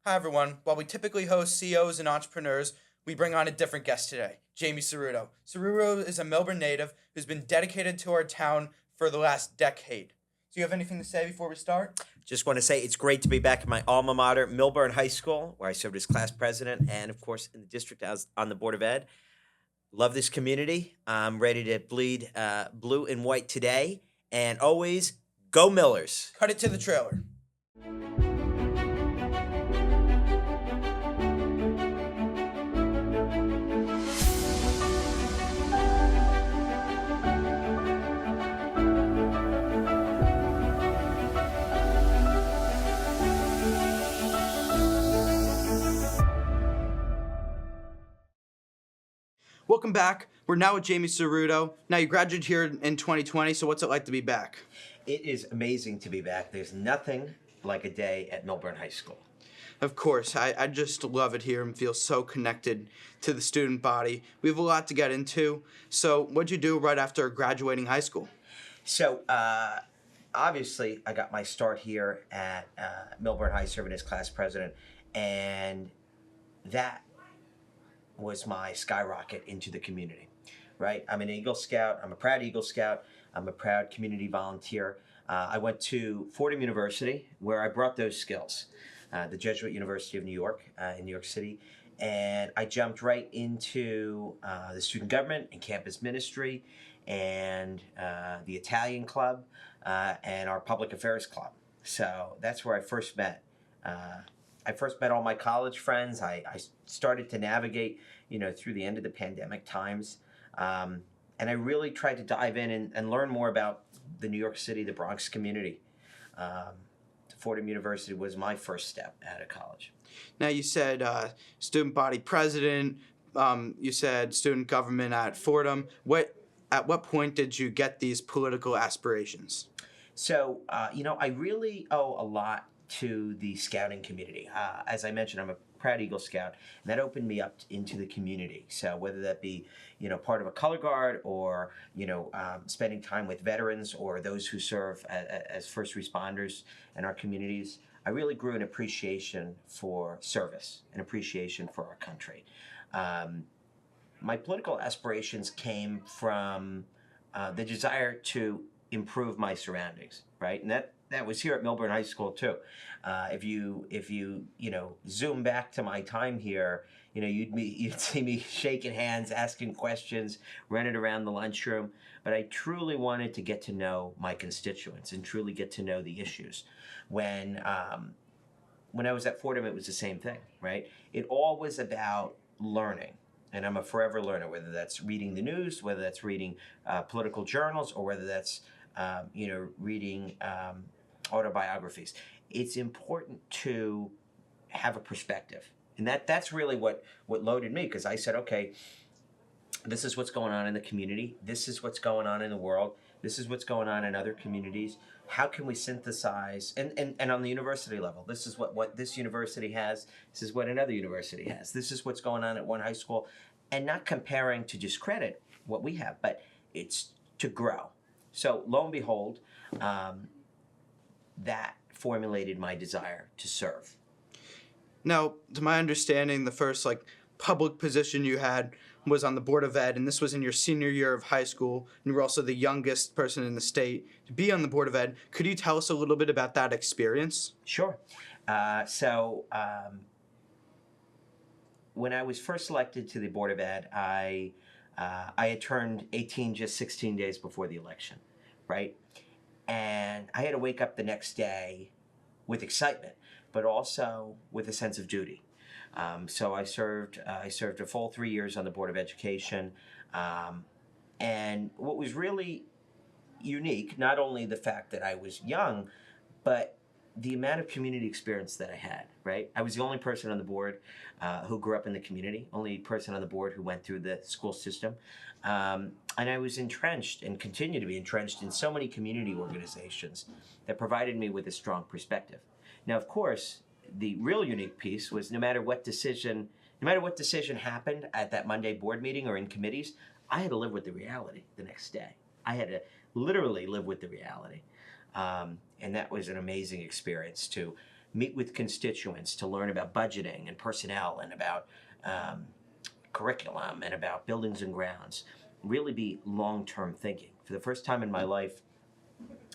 Hi, everyone. While we typically host CEOs and entrepreneurs, we bring on a different guest today, Jamie Serruto. Serruto is a Melbourne native who's been dedicated to our town for the last decade. Do you have anything to say before we start? Just want to say it's great to be back at my alma mater, Milburn High School, where I served as class president and, of course, in the district I was on the Board of Ed. Love this community. I'm ready to bleed blue and white today. And always, go Millers. Cut it to the trailer. Welcome back. We're now with Jamie Serruto. Now, you graduated here in 2020, so what's it like to be back? It is amazing to be back. There's nothing like a day at Milburn High School. Of course, I just love it here and feel so connected to the student body. We have a lot to get into. So what'd you do right after graduating high school? So, obviously, I got my start here at Milburn High, serving as class president, and that was my skyrocket into the community, right? I'm an Eagle Scout. I'm a proud Eagle Scout. I'm a proud community volunteer. I went to Fordham University, where I brought those skills, the Jesuit University of New York in New York City, and I jumped right into the student government and campus ministry and the Italian club and our public affairs club. So that's where I first met all my college friends. I started to navigate, through the end of the pandemic times. And I really tried to dive in and learn more about the New York City, the Bronx community. Fordham University was my first step out of college. Now, you said student body president. You said student government at Fordham. At what point did you get these political aspirations? So, I really owe a lot to the scouting community. As I mentioned, I'm a proud Eagle Scout, and that opened me up into the community. So whether that be, part of a color guard or, spending time with veterans or those who serve as first responders in our communities, I really grew an appreciation for service, an appreciation for our country. My political aspirations came from the desire to improve my surroundings, right? And that was here at Milburn High School too. If you zoom back to my time here, you'd see me shaking hands, asking questions, running around the lunchroom. But I truly wanted to get to know my constituents and truly get to know the issues. When I was at Fordham, it was the same thing, right? It all was about learning. And I'm a forever learner, whether that's reading the news, whether that's reading political journals, or whether that's reading autobiographies. It's important to have a perspective. And that's really what loaded me, because I said, okay, this is what's going on in the community. This is what's going on in the world. This is what's going on in other communities. How can we synthesize, and on the university level, this is what this university has, this is what another university has. This is what's going on at one high school, and not comparing to discredit what we have, but it's to grow. So lo and behold, that formulated my desire to serve. Now, to my understanding, the first public position you had was on the Board of Ed, and this was in your senior year of high school, and you were also the youngest person in the state to be on the Board of Ed. Could you tell us a little bit about that experience? Sure. When I was first elected to the Board of Ed, I had turned 18 just 16 days before the election, right? And I had to wake up the next day with excitement, but also with a sense of duty. So I served a full 3 years on the Board of Education. And what was really unique, not only the fact that I was young, but the amount of community experience that I had, right? I was the only person on the board who grew up in the community, only person on the board who went through the school system. And I was entrenched and continue to be entrenched in so many community organizations that provided me with a strong perspective. Now, of course, the real unique piece was no matter what decision happened at that Monday board meeting or in committees, I had to live with the reality the next day. I had to literally live with the reality. And that was an amazing experience to meet with constituents to learn about budgeting and personnel and about curriculum and about buildings and grounds. Really be long-term thinking. For the first time in my life,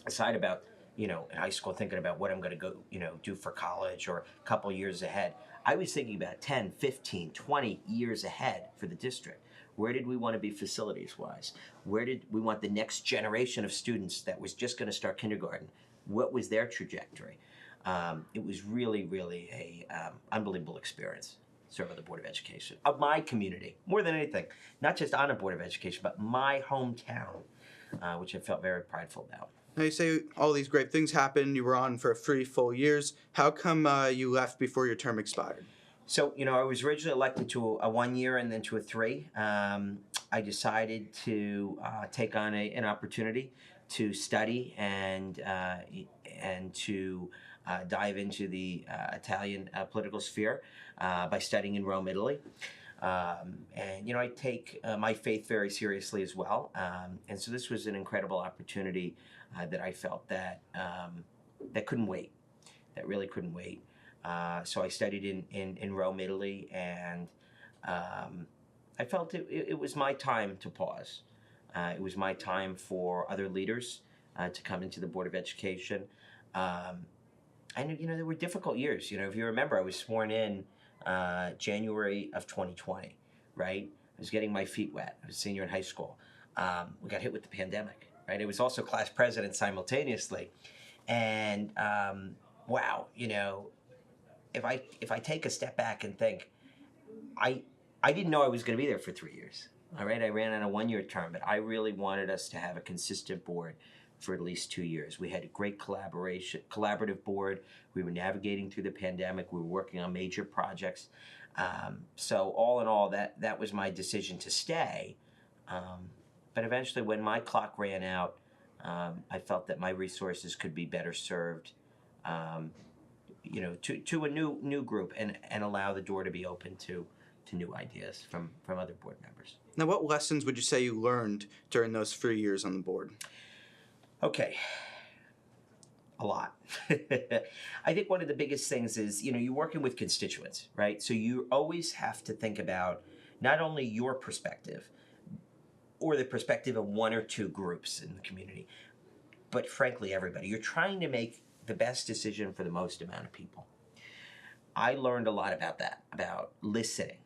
aside about, in high school thinking about what I'm going to go, do for college or a couple years ahead, I was thinking about 10, 15, 20 years ahead for the district. Where did we want to be facilities-wise? Where did we want the next generation of students that was just going to start kindergarten? What was their trajectory? It was really, really a unbelievable experience. Serve on the Board of Education of my community, more than anything, not just on a Board of Education, but my hometown, which I felt very prideful about. Now you say all these great things happened. You were on for 3 full years. How come you left before your term expired? So, I was originally elected to a 1 year and then to a 3. I decided to take on an opportunity to study and to dive into the Italian political sphere by studying in Rome, Italy. And I take my faith very seriously as well. And so this was an incredible opportunity that I felt that couldn't wait, that really couldn't wait. So I studied in Rome, Italy, and I felt it was my time to pause. It was my time for other leaders to come into the Board of Education. And, there were difficult years. If you remember, I was sworn in January of 2020, right? I was getting my feet wet. I was a senior in high school. We got hit with the pandemic, right? It was also class president simultaneously. And, wow, if I take a step back and think, I didn't know I was going to be there for 3 years. All right, I ran on a 1-year term, but I really wanted us to have a consistent board for at least 2 years. We had a great collaborative board. We were navigating through the pandemic. We were working on major projects. So all in all, that was my decision to stay. But eventually, when my clock ran out, I felt that my resources could be better served, to a new group and allow the door to be open to new ideas from other board members. Now, what lessons would you say you learned during those 3 years on the board? Okay, a lot. I think one of the biggest things is, you're working with constituents, right? So you always have to think about not only your perspective or the perspective of 1 or 2 groups in the community, but frankly, everybody. You're trying to make the best decision for the most amount of people. I learned a lot about that, about listening.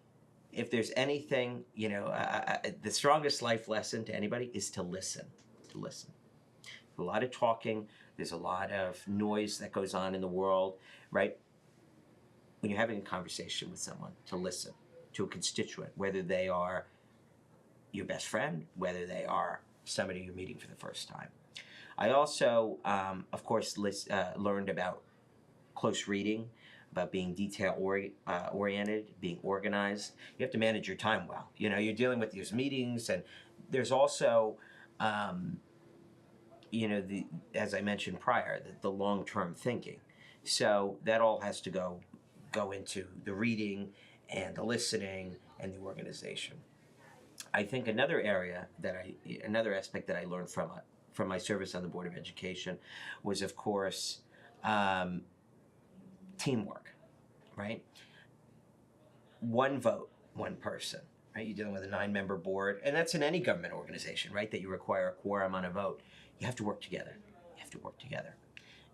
If there's anything, the strongest life lesson to anybody is to listen, A lot of talking, there's a lot of noise that goes on in the world, right? When you're having a conversation with someone, to listen to a constituent, whether they are your best friend, whether they are somebody you're meeting for the first time. I also, of course, learned about close reading, about being detail-oriented, being organized. You have to manage your time well. You're dealing with these meetings, and there's also, as I mentioned prior, the long-term thinking. So that all has to go into the reading and the listening and the organization. I think another aspect that I learned from my service on the Board of Education was, of course, teamwork, right? 1 vote, 1 person, right? You're dealing with a 9-member board, and that's in any government organization, right? That you require a quorum on a vote. You have to work together.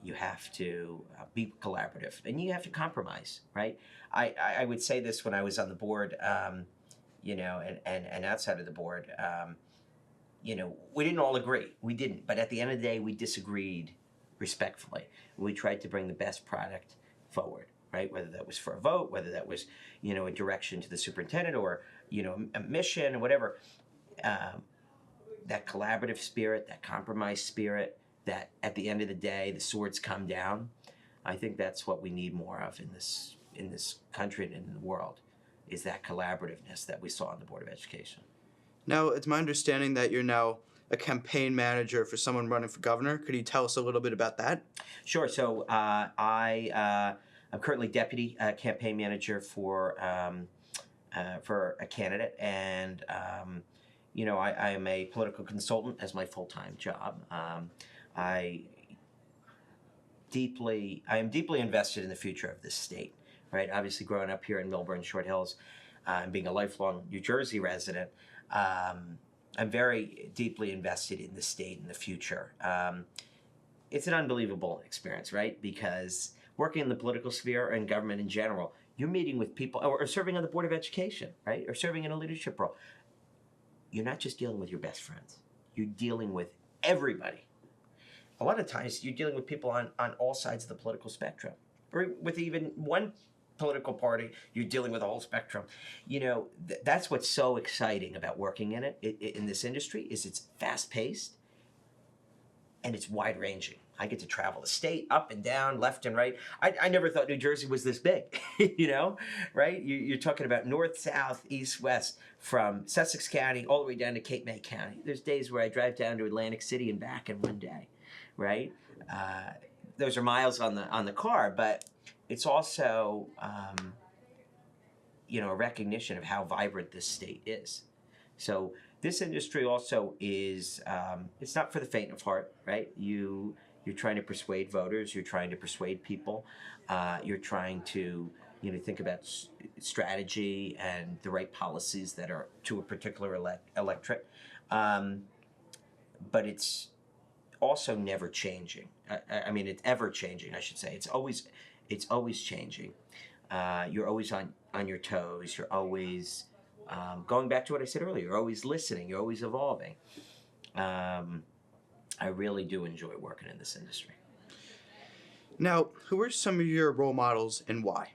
You have to be collaborative, and you have to compromise, right? I would say this when I was on the board, and outside of the board, we didn't all agree. We didn't, but at the end of the day, we disagreed respectfully. We tried to bring the best product forward, right? Whether that was for a vote, whether that was, a direction to the superintendent or, a mission or whatever. That collaborative spirit, that compromise spirit, that at the end of the day, the swords come down. I think that's what we need more of in this country and in the world, is that collaborativeness that we saw on the Board of Education. Now, it's my understanding that you're now a campaign manager for someone running for governor. Could you tell us a little bit about that? Sure. So I'm currently deputy campaign manager for a candidate, and I am a political consultant as my full-time job. I am deeply invested in the future of this state, right? Obviously, growing up here in Millburn, Short Hills, and being a lifelong New Jersey resident, I'm very deeply invested in the state and the future. It's an unbelievable experience, right? Because working in the political sphere and government in general, you're meeting with people, or serving on the Board of Education, right? Or serving in a leadership role. You're not just dealing with your best friends. You're dealing with everybody. A lot of times you're dealing with people on all sides of the political spectrum. Or with even one political party, you're dealing with a whole spectrum. You know, that's what's so exciting about working in in this industry, is it's fast-paced and it's wide-ranging. I get to travel the state up and down, left and right. I never thought New Jersey was this big, you know, right? You're talking about north, south, east, west, from Sussex County all the way down to Cape May County. There's days where I drive down to Atlantic City and back in one day, right? Those are miles on the car, but it's also, you know, a recognition of how vibrant this state is. So this industry also is, it's not for the faint of heart, right? You're trying to persuade voters. You're trying to persuade people. You're trying to, you know, think about strategy and the right policies that are to a particular electorate. But it's also never changing. I mean, it's ever changing, I should say. It's always changing. You're always on your toes. You're always going back to what I said earlier. You're always listening. You're always evolving. I really do enjoy working in this industry. Now, who are some of your role models and why?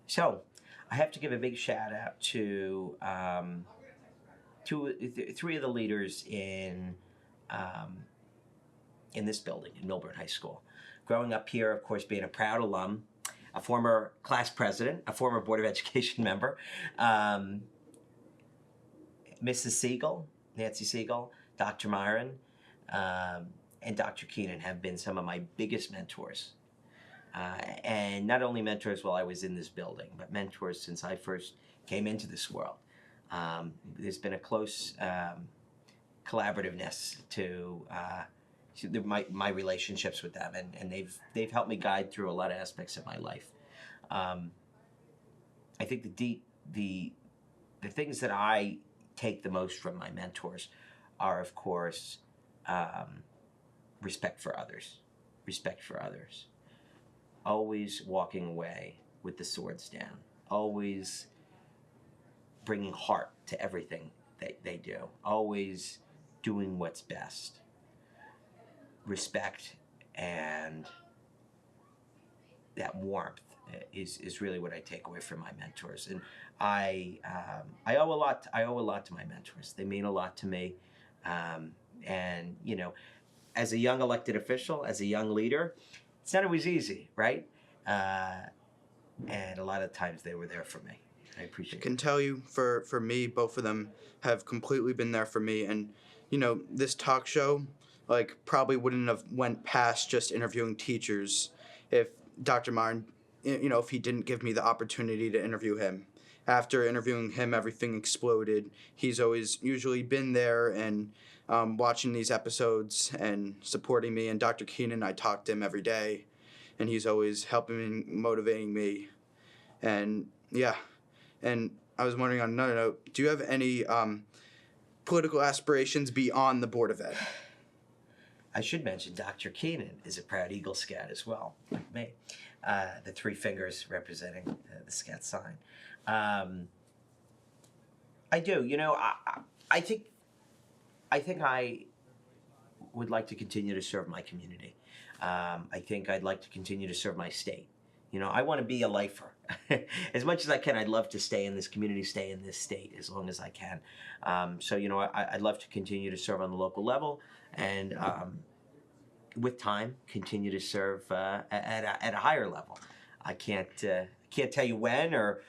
So, I have to give a big shout out to three of the leaders in this building, in Millburn High School. Growing up here, of course, being a proud alum, a former class president, a former Board of Education member, Mrs. Siegel, Nancy Siegel, Dr. Myron, and Dr. Keenan have been some of my biggest mentors. And not only mentors while I was in this building, but mentors since I first came into this world. There's been a close collaborativeness to my relationships with them, and they've helped me guide through a lot of aspects of my life. I think the things that I take the most from my mentors are, of course, respect for others. Always walking away with the swords down. Always bringing heart to everything they do. Always doing what's best. Respect and that warmth is really what I take away from my mentors. And I owe a lot to my mentors. They mean a lot to me. And, you know, as a young elected official, as a young leader, it's not always easy, right? And a lot of times they were there for me. I appreciate it. I can tell you, for me, both of them have completely been there for me. And, you know, this talk show, like, probably wouldn't have went past just interviewing teachers if Dr. Martin, you know, if he didn't give me the opportunity to interview him. After interviewing him, everything exploded. He's always usually been there and watching these episodes and supporting me. And Dr. Keenan, I talk to him every day, and he's always helping me, motivating me. And, yeah. And I was wondering, on another note, do you have any political aspirations beyond the Board of Ed? I should mention Dr. Keenan is a proud Eagle Scout as well, like me. The three fingers representing the Scout sign. I do. You know, I think I would like to continue to serve my community. I think I'd like to continue to serve my state. You know, I want to be a lifer. As much as I can, I'd love to stay in this community, stay in this state as long as I can. So, you know, I'd love to continue to serve on the local level and with time, continue to serve at a higher level. I can't tell you when or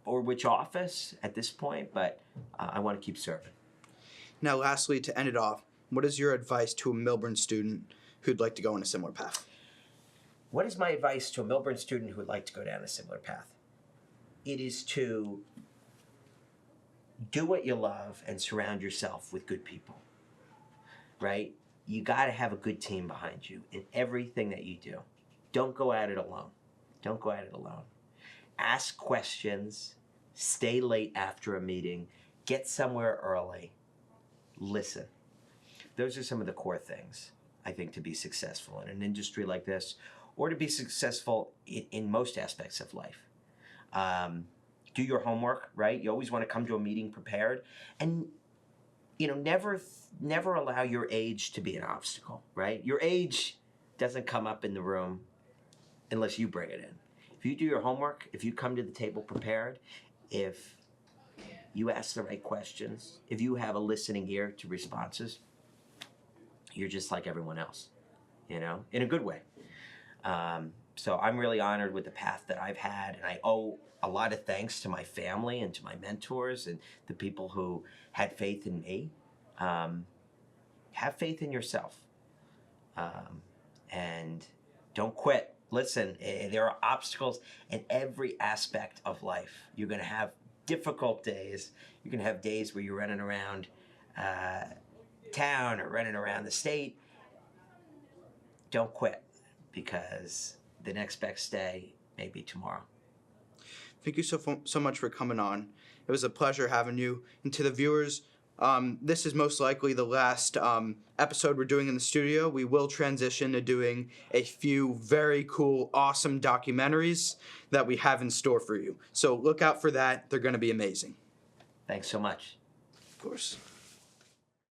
which office at this point, but I want to keep serving. Now, lastly, to end it off, what is your advice to a Millburn student who'd like to go on a similar path? What is my advice to a Millburn student who would like to go down a similar path? It is to do what you love and surround yourself with good people, right? you got to have a good team behind you in everything that you do. Don't go at it alone. Don't go at it alone. Ask questions, stay late after a meeting, get somewhere early, listen. Those are some of the core things, I think, to be successful in an industry like this, or to be successful in most aspects of life. Do your homework, right? You always want to come to a meeting prepared, and never allow your age to be an obstacle, right? Your age doesn't come up in the room unless you bring it in. If you do your homework, if you come to the table prepared, if you ask the right questions, if you have a listening ear to responses, you're just like everyone else, in a good way. So I'm really honored with the path that I've had, and I owe a lot of thanks to my family and to my mentors and the people who had faith in me. Have faith in yourself, and don't quit. Listen, there are obstacles in every aspect of life. You're going to have difficult days. You're going to have days where you're running around town or running around the state. Don't quit, because the next best day may be tomorrow. Thank you so much for coming on. It was a pleasure having you. And to the viewers, this is most likely the last episode we're doing in the studio. We will transition to doing a few very cool, awesome documentaries that we have in store for you. So look out for that. They're going to be amazing. Thanks so much. Of course.